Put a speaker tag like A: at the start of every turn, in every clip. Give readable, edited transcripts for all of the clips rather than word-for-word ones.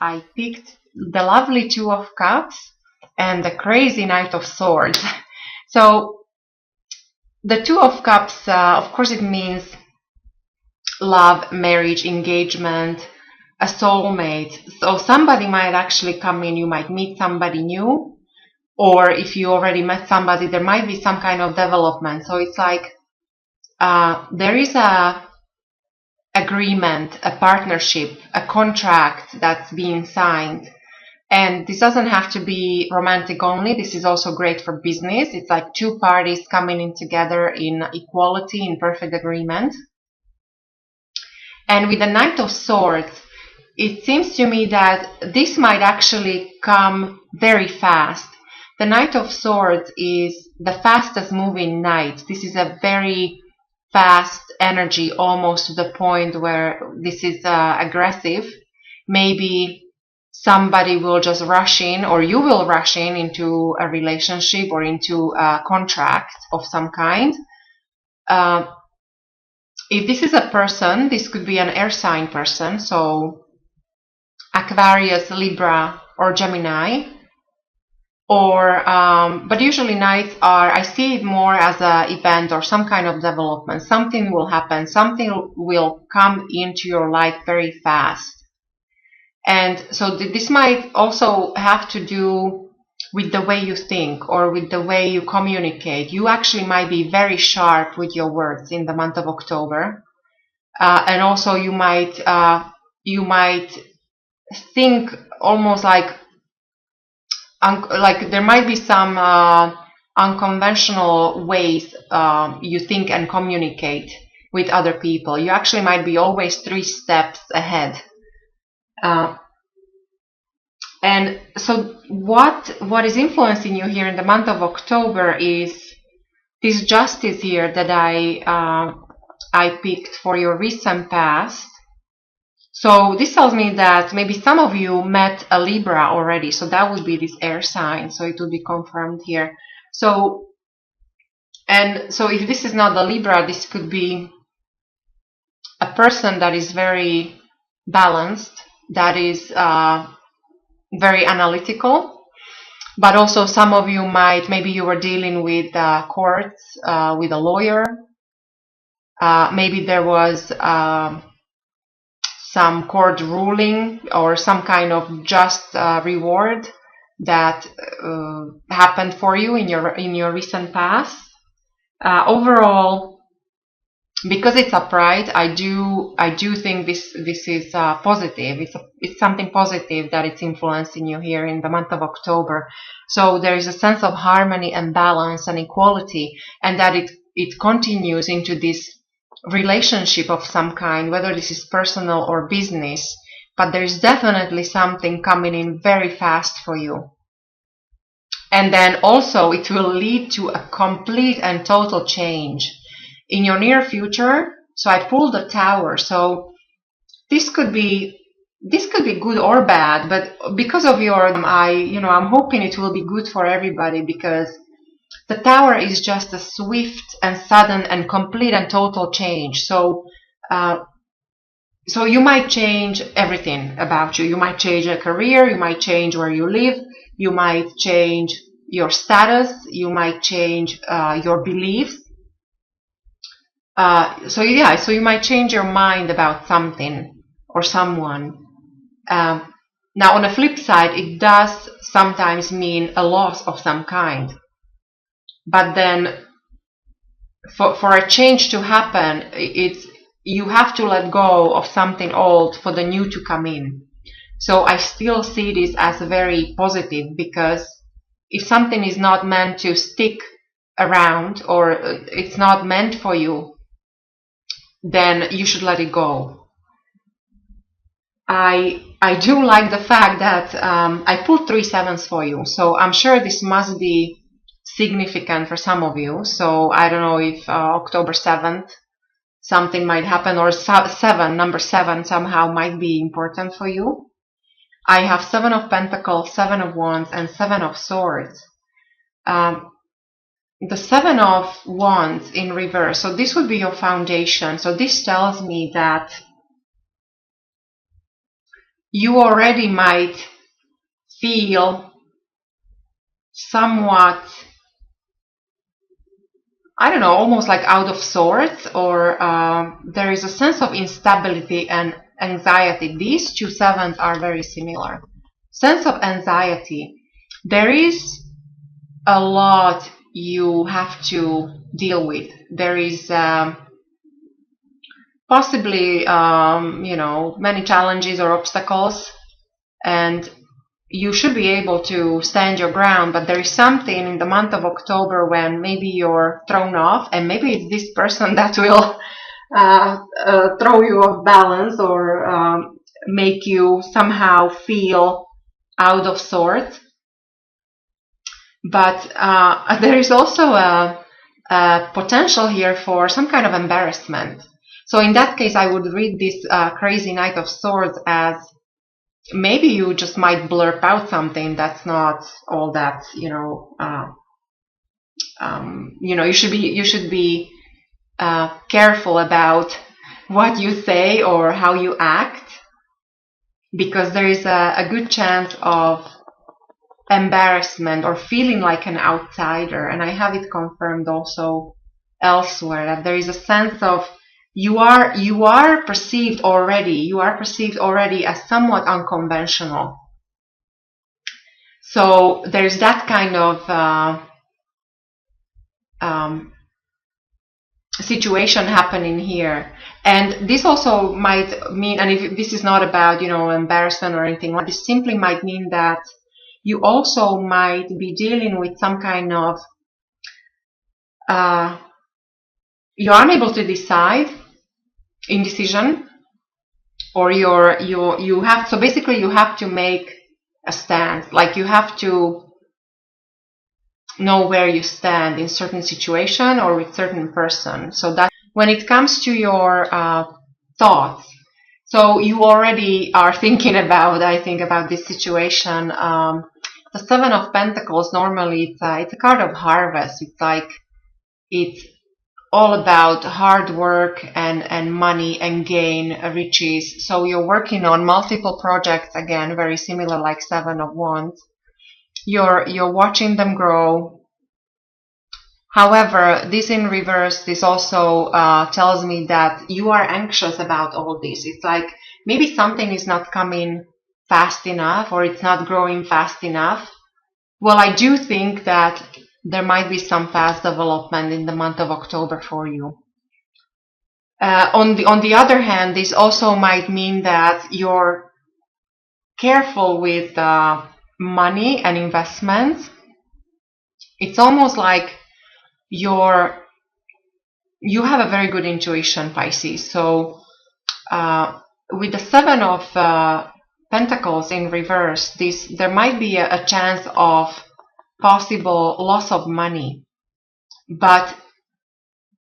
A: I picked the lovely Two of Cups and the crazy Knight of Swords. So the Two of Cups, of course, it means love, marriage, engagement, a soulmate. So somebody might actually come in, you might meet somebody new, or if you already met somebody, there might be some kind of development. So it's like there is a agreement, a partnership, a contract that's being signed. And this doesn't have to be romantic only. This is also great for business. It's like two parties coming in together in equality, in perfect agreement. And with the Knight of Swords, it seems to me that this might actually come very fast. The Knight of Swords is the fastest moving knight. This is a very fast energy, almost to the point where this is aggressive. Maybe somebody will just rush in, or you will rush in into a relationship or into a contract of some kind. If this is a person, this could be an air sign person, so Aquarius, Libra, or Gemini. Or, but usually nights are, I see it more as an event or some kind of development. Something will happen, something will come into your life very fast. And so this might also have to do with the way you think or with the way you communicate. You actually might be very sharp with your words in the month of October. And also you might think almost like there might be some unconventional ways you think and communicate with other people. You actually might be always 3 steps ahead. And so what is influencing you here in the month of October is this Justice here that I picked for your recent past. So this tells me that maybe some of you met a Libra already. So that would be this air sign. So it would be confirmed here. So if this is not the Libra, this could be a person that is very balanced, that is very analytical. But also some of you maybe you were dealing with courts, with a lawyer. Maybe there was some court ruling or some kind of just reward that happened for you in your recent past. Overall, because it's upright, I do think this is positive. It's something positive that it's influencing you here in the month of October. So there is a sense of harmony and balance and equality, and that it continues into this relationship of some kind, whether this is personal or business, but there is definitely something coming in very fast for you. And then also it will lead to a complete and total change in your near future. So I pulled the Tower. So this could be good or bad, but because of I'm hoping it will be good for everybody, because the Tower is just a swift and sudden and complete and total change. So you might change everything about you. You might change a career, you might change where you live, you might change your status, you might change your beliefs. So you might change your mind about something or someone. Now on the flip side, it does sometimes mean a loss of some kind. But then for a change to happen, you have to let go of something old for the new to come in. So I still see this as very positive, because if something is not meant to stick around or it's not meant for you, then you should let it go. I do like the fact that I pulled 3 sevens for you. So I'm sure this must be significant for some of you. So I don't know if October 7th something might happen, or number 7 somehow might be important for you. I have 7 of Pentacles, 7 of Wands, and 7 of Swords. The 7 of Wands in reverse, so this would be your foundation. So this tells me that you already might feel somewhat, I don't know, almost like out of sorts, or there is a sense of instability and anxiety. These two sevens are very similar. Sense of anxiety. There is a lot you have to deal with. There is possibly, many challenges or obstacles, and you should be able to stand your ground, but there is something in the month of October when maybe you're thrown off, and maybe it's this person that will throw you off balance, or make you somehow feel out of sorts. But there is also a potential here for some kind of embarrassment. So in that case, I would read this crazy Knight of Swords as maybe you just might blurp out something that's not all that, you should be careful about what you say or how you act, because there is a good chance of embarrassment or feeling like an outsider. And I have it confirmed also elsewhere that there is a sense of you are perceived already as somewhat unconventional. So there's that kind of situation happening here. And this also might mean, and if this is not about, embarrassment or anything like this, simply might mean that you also might be dealing with some kind of you're unable to decide, indecision, or you have, so basically you have to make a stand, like you have to know where you stand in certain situation or with certain person. So that when it comes to your thoughts, so you already are thinking about, I think, about this situation. The Seven of Pentacles, normally it's a card of harvest. It's like it's all about hard work and money and gain, riches. So you're working on multiple projects, again, very similar like Seven of Wands. You're watching them grow. However, this in reverse, this also tells me that you are anxious about all this. It's like maybe something is not coming fast enough, or it's not growing fast enough. Well, I do think that there might be some fast development in the month of October for you. On the other hand, this also might mean that you're careful with money and investments. It's almost like you have a very good intuition, Pisces. So with the Seven of Pentacles in reverse, there might be a chance of possible loss of money, but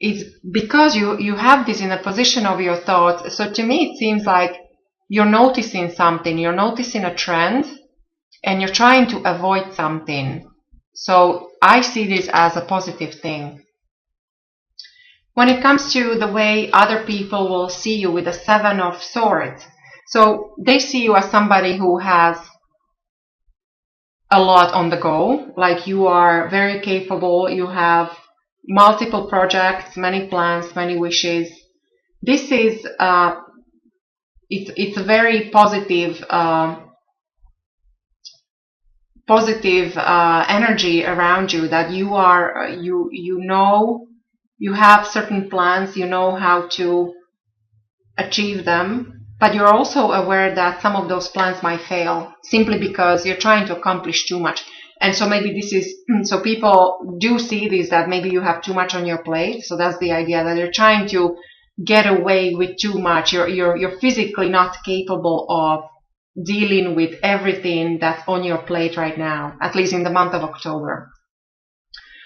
A: it's because you have this in a position of your thoughts. So to me, it seems like you're noticing something, you're noticing a trend, and you're trying to avoid something. So I see this as a positive thing. When it comes to the way other people will see you with the Seven of Swords, so they see you as somebody who has a lot on the go, like you are very capable, you have multiple projects, many plans, many wishes. This is it's a very positive energy around you, that you are you have certain plans, you know how to achieve them, but you're also aware that some of those plans might fail simply because you're trying to accomplish too much. And so maybe this is, so people do see this, that maybe you have too much on your plate. So that's the idea, that you're trying to get away with too much. You're physically not capable of dealing with everything that's on your plate right now, at least in the month of October.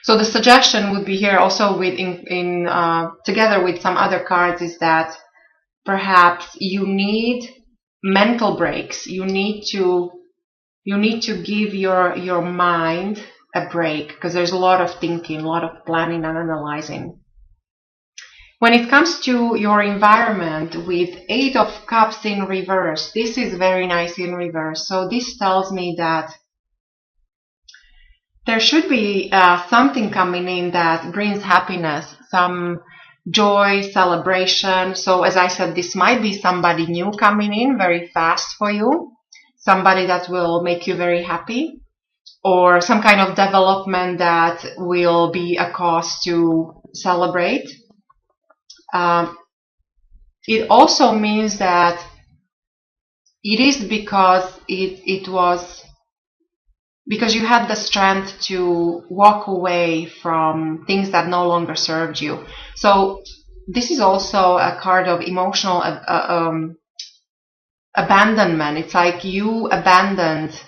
A: So the suggestion would be here also with together with some other cards, is that perhaps you need mental breaks. You need to give your mind a break, because there's a lot of thinking, a lot of planning and analyzing. When it comes to your environment with Eight of Cups in reverse, this is very nice in reverse. So this tells me that there should be something coming in that brings happiness, some joy, celebration. So as I said, this might be somebody new coming in very fast for you, somebody that will make you very happy, or some kind of development that will be a cause to celebrate. It also means that it is because because you had the strength to walk away from things that no longer served you. So this is also a card of emotional abandonment. It's like you abandoned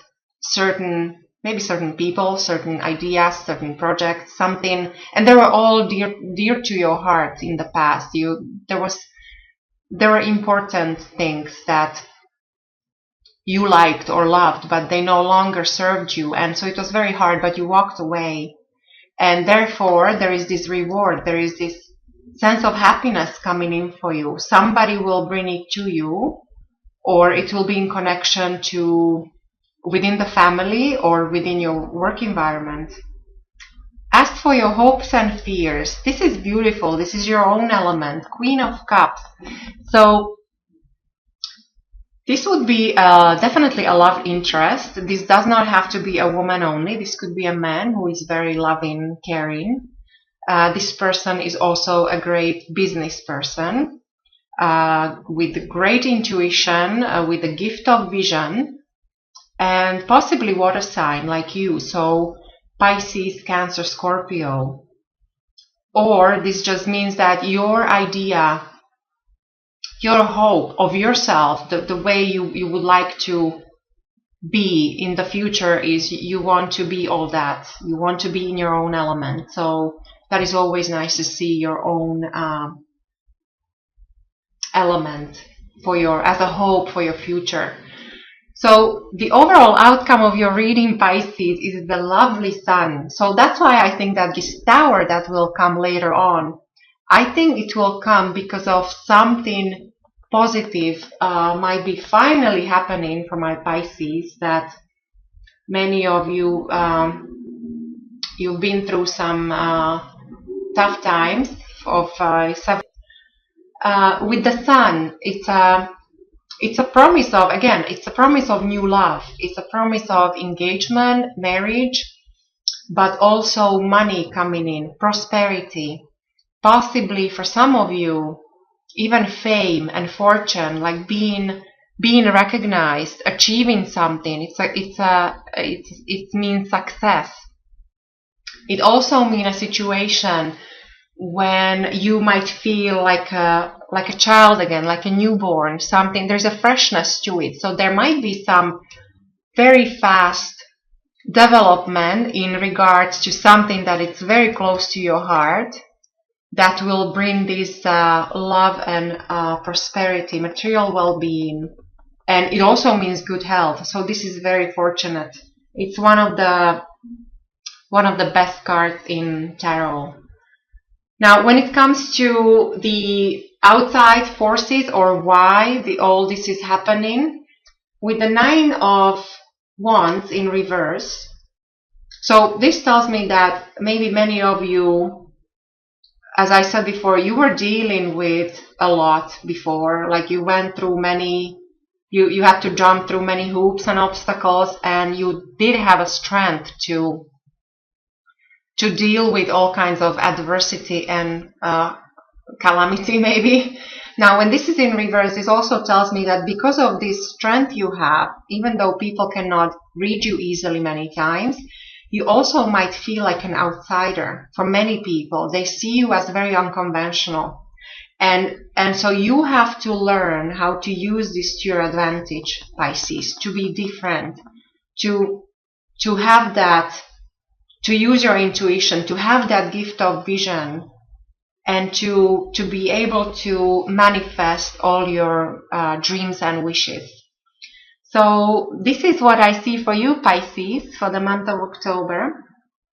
A: maybe certain people, certain ideas, certain projects, something, and they were all dear to your heart in the past. There were important things that you liked or loved, but they no longer served you, and so it was very hard, but you walked away, and therefore there is this reward, there is this sense of happiness coming in for you. Somebody will bring it to you, or it will be in connection to within the family or within your work environment. As for your hopes and fears, this is beautiful. This is your own element, Queen of Cups. So this would be definitely a love interest. This does not have to be a woman only. This could be a man who is very loving, caring. This person is also a great business person with great intuition, with a gift of vision, and possibly water sign like you. So Pisces, Cancer, Scorpio. Or this just means that your idea, your hope of yourself, the way you would like to be in the future is you want to be all that. You want to be in your own element. So that is always nice to see your own element as a hope for your future. So the overall outcome of your reading, Pisces, is the lovely sun. So that's why I think that this tower that will come later on, I think it will come because of something positive might be finally happening for my Pisces, that many of you, you've been through some tough times of with the sun. It's a promise of, again, it's a promise of new love. It's a promise of engagement, marriage, but also money coming in, prosperity. Possibly for some of you, even fame and fortune, like being recognized, achieving something. It means success. It also means a situation when you might feel like a child again, like a newborn, something. There's a freshness to it. So there might be some very fast development in regards to something that is very close to your heart, that will bring this love and prosperity, material well-being, and it also means good health. So this is very fortunate. It's one of the best cards in tarot. Now, when it comes to the outside forces or why all this is happening, with the Nine of Wands in reverse, so this tells me that maybe many of you, as I said before, you were dealing with a lot before, like you went through many, you had to jump through many hoops and obstacles, and you did have a strength to deal with all kinds of adversity and calamity maybe. Now, when this is in reverse, this also tells me that because of this strength you have, even though people cannot read you easily many times, you also might feel like an outsider. For many people, they see you as very unconventional. And so you have to learn how to use this to your advantage, Pisces, to be different, to have that, to use your intuition, to have that gift of vision, and to be able to manifest all your dreams and wishes. So this is what I see for you, Pisces, for the month of October.